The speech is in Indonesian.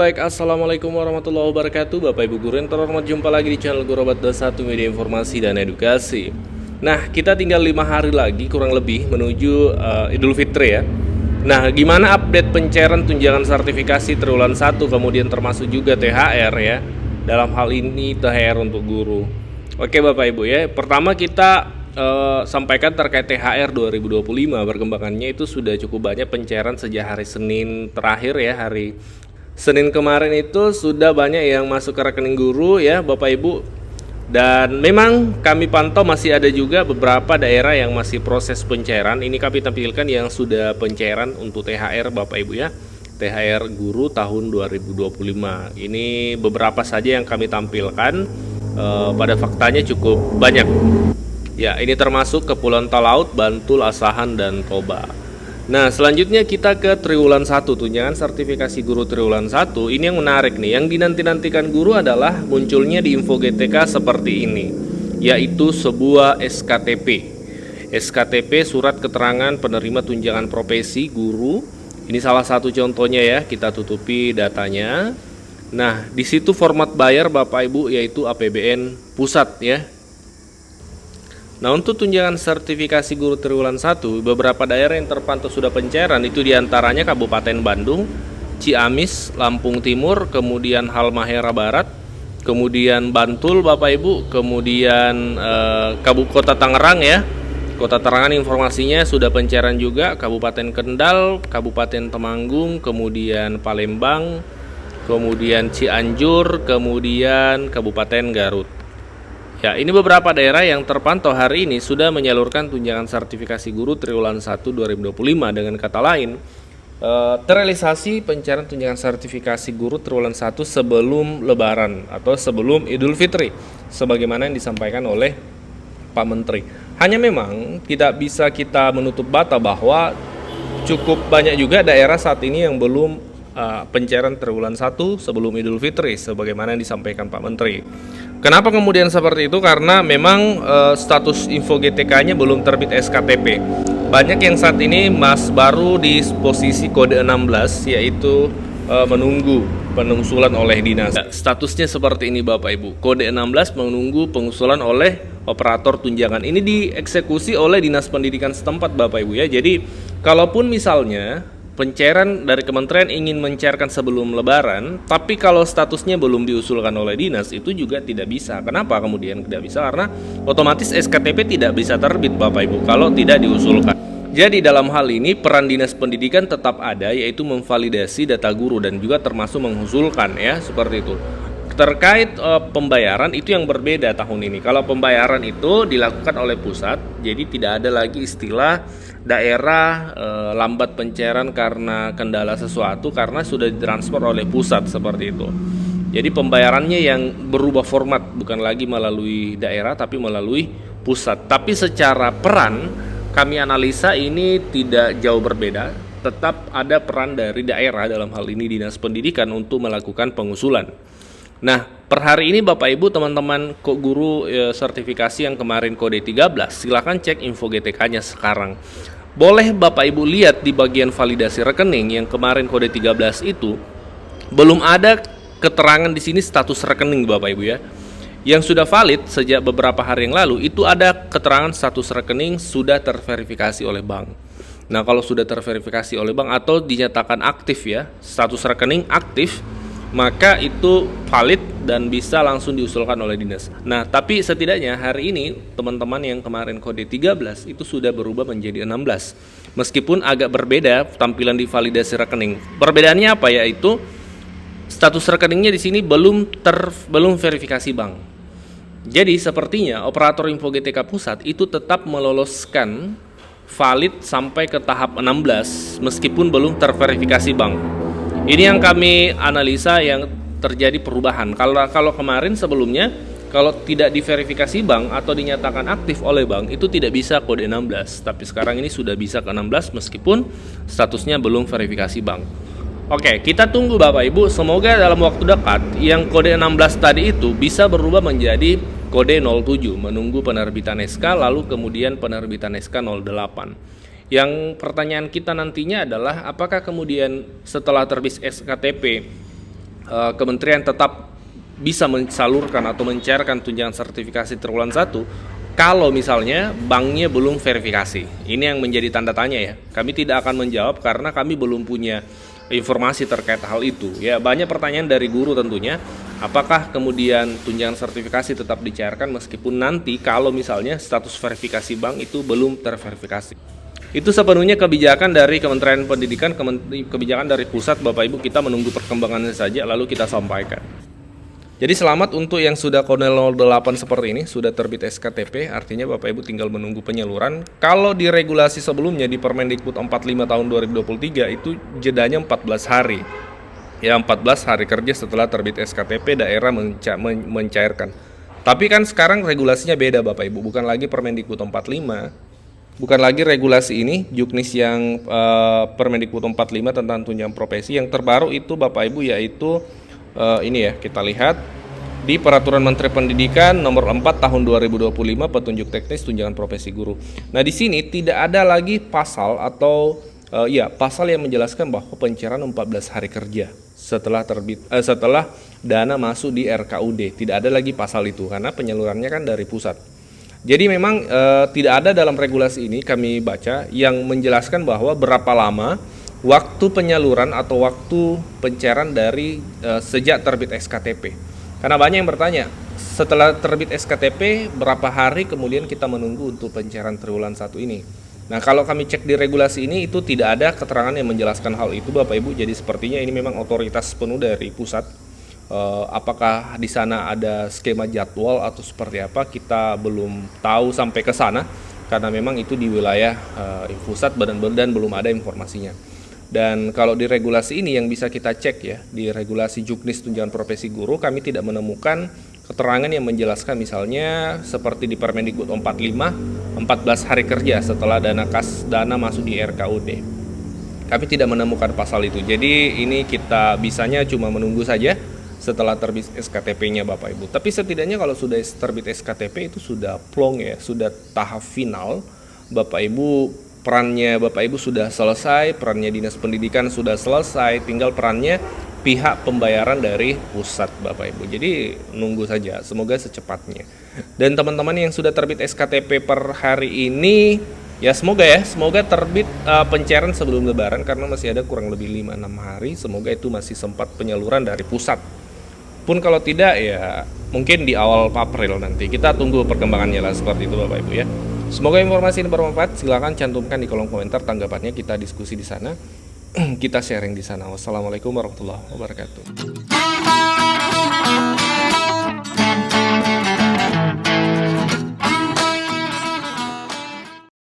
baik, assalamualaikum warahmatullahi wabarakatuh. Bapak Ibu guru yang terhormat, jumpa lagi di channel Guru Obat 21 Media Informasi dan Edukasi. Nah, kita tinggal 5 hari lagi kurang lebih menuju Idul Fitri ya. Nah, gimana update pencairan tunjangan sertifikasi triwulan 1, kemudian termasuk juga THR ya. Dalam hal ini THR untuk guru. Oke Bapak Ibu ya, pertama kita sampaikan terkait THR 2025. Perkembangannya itu sudah cukup banyak pencairan sejak hari Senin terakhir ya. Hari Senin kemarin itu sudah banyak yang masuk ke rekening guru ya Bapak Ibu. Dan memang kami pantau masih ada juga beberapa daerah yang masih proses pencairan. Ini kami tampilkan yang sudah pencairan untuk THR Bapak Ibu ya. THR guru tahun 2025. Ini beberapa saja yang kami tampilkan. Pada faktanya cukup banyak. Ya, ini termasuk Kepulauan Talaut, Bantul, Asahan, dan Toba. Nah, selanjutnya kita ke triwulan 1, tunjangan sertifikasi guru triwulan 1. Ini yang menarik nih, yang dinanti-nantikan guru adalah munculnya di info GTK seperti ini, yaitu sebuah SKTP. SKTP Surat Keterangan Penerima Tunjangan Profesi Guru. Ini salah satu contohnya ya, kita tutupi datanya. Nah, di situ format bayar Bapak Ibu yaitu APBN pusat ya. Nah, untuk tunjangan sertifikasi guru triwulan 1, beberapa daerah yang terpantau sudah pencairan itu diantaranya Kabupaten Bandung, Ciamis, Lampung Timur, kemudian Halmahera Barat, kemudian Bantul Bapak Ibu, kemudian Kota Tangerang ya. Kota Tangerang informasinya sudah pencairan juga, Kabupaten Kendal, Kabupaten Temanggung, kemudian Palembang, kemudian Cianjur, kemudian Kabupaten Garut. Ya, ini beberapa daerah yang terpantau hari ini sudah menyalurkan tunjangan sertifikasi guru triwulan 1 2025. Dengan kata lain, terrealisasi pencairan tunjangan sertifikasi guru triwulan 1 sebelum Lebaran atau sebelum Idul Fitri, sebagaimana yang disampaikan oleh Pak Menteri. Hanya memang tidak bisa kita menutup mata bahwa cukup banyak juga daerah saat ini yang belum pencairan triwulan 1 sebelum Idul Fitri, sebagaimana yang disampaikan Pak Menteri. Kenapa kemudian seperti itu? Karena memang status info GTK-nya belum terbit SKTP. Banyak yang saat ini baru di posisi kode 16, yaitu menunggu pengusulan oleh dinas. Statusnya seperti ini Bapak Ibu. Kode 16 menunggu pengusulan oleh operator tunjangan. Ini dieksekusi oleh Dinas Pendidikan setempat Bapak Ibu ya. Jadi, kalaupun misalnya pencairan dari kementerian ingin mencairkan sebelum Lebaran, tapi kalau statusnya belum diusulkan oleh dinas, itu juga tidak bisa. Kenapa kemudian tidak bisa? Karena otomatis SKTP tidak bisa terbit Bapak Ibu kalau tidak diusulkan. Jadi dalam hal ini peran dinas pendidikan tetap ada, yaitu memvalidasi data guru dan juga termasuk mengusulkan ya, seperti itu. Terkait pembayaran itu yang berbeda tahun ini. Kalau pembayaran itu dilakukan oleh pusat, jadi tidak ada lagi istilah daerah lambat pencairan karena kendala sesuatu, karena sudah ditransfer oleh pusat seperti itu. Jadi pembayarannya yang berubah format, bukan lagi melalui daerah tapi melalui pusat. Tapi secara peran kami analisa ini tidak jauh berbeda. Tetap ada peran dari daerah, dalam hal ini Dinas Pendidikan, untuk melakukan pengusulan. Nah, per hari ini Bapak Ibu teman-teman guru sertifikasi yang kemarin kode 13, silahkan cek info GTK-nya sekarang. Boleh Bapak Ibu lihat di bagian validasi rekening yang kemarin kode 13 itu belum ada keterangan di sini status rekening Bapak Ibu ya. Yang sudah valid sejak beberapa hari yang lalu itu ada keterangan status rekening sudah terverifikasi oleh bank. Nah, kalau sudah terverifikasi oleh bank atau dinyatakan aktif ya, status rekening aktif, maka itu valid dan bisa langsung diusulkan oleh dinas. Nah, tapi setidaknya hari ini teman-teman yang kemarin kode 13 itu sudah berubah menjadi 16. Meskipun agak berbeda tampilan di validasi rekening. Perbedaannya apa? Yaitu status rekeningnya di sini belum verifikasi bank. Jadi sepertinya operator info GTK pusat itu tetap meloloskan valid sampai ke tahap 16 meskipun belum terverifikasi bank. Ini yang kami analisa yang terjadi perubahan. Kalau kemarin sebelumnya kalau tidak diverifikasi bank atau dinyatakan aktif oleh bank itu tidak bisa kode 16. Tapi sekarang ini sudah bisa ke 16 meskipun statusnya belum verifikasi bank. Oke, kita tunggu Bapak Ibu. Semoga dalam waktu dekat yang kode 16 tadi itu bisa berubah menjadi kode 07, menunggu penerbitan SK lalu kemudian penerbitan SK 08. Yang pertanyaan kita nantinya adalah apakah kemudian setelah terbit SKTP kementerian tetap bisa mensalurkan atau mencairkan tunjangan sertifikasi triwulan 1 kalau misalnya banknya belum verifikasi. Ini yang menjadi tanda tanya ya. Kami tidak akan menjawab karena kami belum punya informasi terkait hal itu. Ya, banyak pertanyaan dari guru tentunya. Apakah kemudian tunjangan sertifikasi tetap dicairkan meskipun nanti kalau misalnya status verifikasi bank itu belum terverifikasi. Itu sepenuhnya kebijakan dari Kementerian Pendidikan, kebijakan dari pusat. Bapak Ibu, kita menunggu perkembangannya saja lalu kita sampaikan. Jadi selamat untuk yang sudah kode 08 seperti ini, sudah terbit SKTP, artinya Bapak Ibu tinggal menunggu penyaluran. Kalau di regulasi sebelumnya di Permendikbud 45 tahun 2023 itu jedanya 14 hari. Ya, 14 hari kerja setelah terbit SKTP daerah mencairkan. Tapi kan sekarang regulasinya beda Bapak Ibu, bukan lagi Permendikbud 45, bukan lagi regulasi ini, Juknis yang Permendikbud 45 tentang tunjangan profesi. Yang terbaru itu Bapak Ibu yaitu ini ya, kita lihat di Peraturan Menteri Pendidikan Nomor 4 Tahun 2025 petunjuk teknis tunjangan profesi guru. Nah, di sini tidak ada lagi pasal atau pasal yang menjelaskan bahwa pencairan 14 hari kerja setelah dana masuk di RKUD. Tidak ada lagi pasal itu karena penyalurannya kan dari pusat. Jadi memang tidak ada dalam regulasi ini kami baca yang menjelaskan bahwa berapa lama waktu penyaluran atau waktu pencairan dari sejak terbit SKTP. Karena banyak yang bertanya, setelah terbit SKTP berapa hari kemudian kita menunggu untuk pencairan triwulan 1 ini. Nah, kalau kami cek di regulasi ini itu tidak ada keterangan yang menjelaskan hal itu Bapak Ibu. Jadi sepertinya ini memang otoritas penuh dari pusat. Apakah di sana ada skema jadwal atau seperti apa, kita belum tahu sampai ke sana karena memang itu di wilayah pusat dan belum ada informasinya. Dan kalau di regulasi ini yang bisa kita cek ya, di regulasi Juknis tunjangan profesi guru kami tidak menemukan keterangan yang menjelaskan misalnya seperti di Permendikbud 45 14 hari kerja setelah dana masuk di RKUD. Kami tidak menemukan pasal itu. Jadi ini kita bisanya cuma menunggu saja setelah terbit SKTP-nya Bapak Ibu. Tapi setidaknya kalau sudah terbit SKTP itu sudah plong ya, sudah tahap final. Bapak Ibu, perannya Bapak Ibu sudah selesai, perannya Dinas Pendidikan sudah selesai, tinggal perannya pihak pembayaran dari pusat Bapak Ibu. Jadi nunggu saja, semoga secepatnya. Dan teman-teman yang sudah terbit SKTP per hari ini, ya semoga terbit pencairan sebelum Lebaran karena masih ada kurang lebih 5-6 hari. Semoga itu masih sempat penyaluran dari pusat. Pun kalau tidak ya mungkin di awal April nanti. Kita tunggu perkembangannya lah seperti itu Bapak Ibu ya. Semoga informasi ini bermanfaat. Silakan cantumkan di kolom komentar tanggapannya, kita diskusi di sana, kita sharing di sana. Wassalamualaikum warahmatullahi wabarakatuh.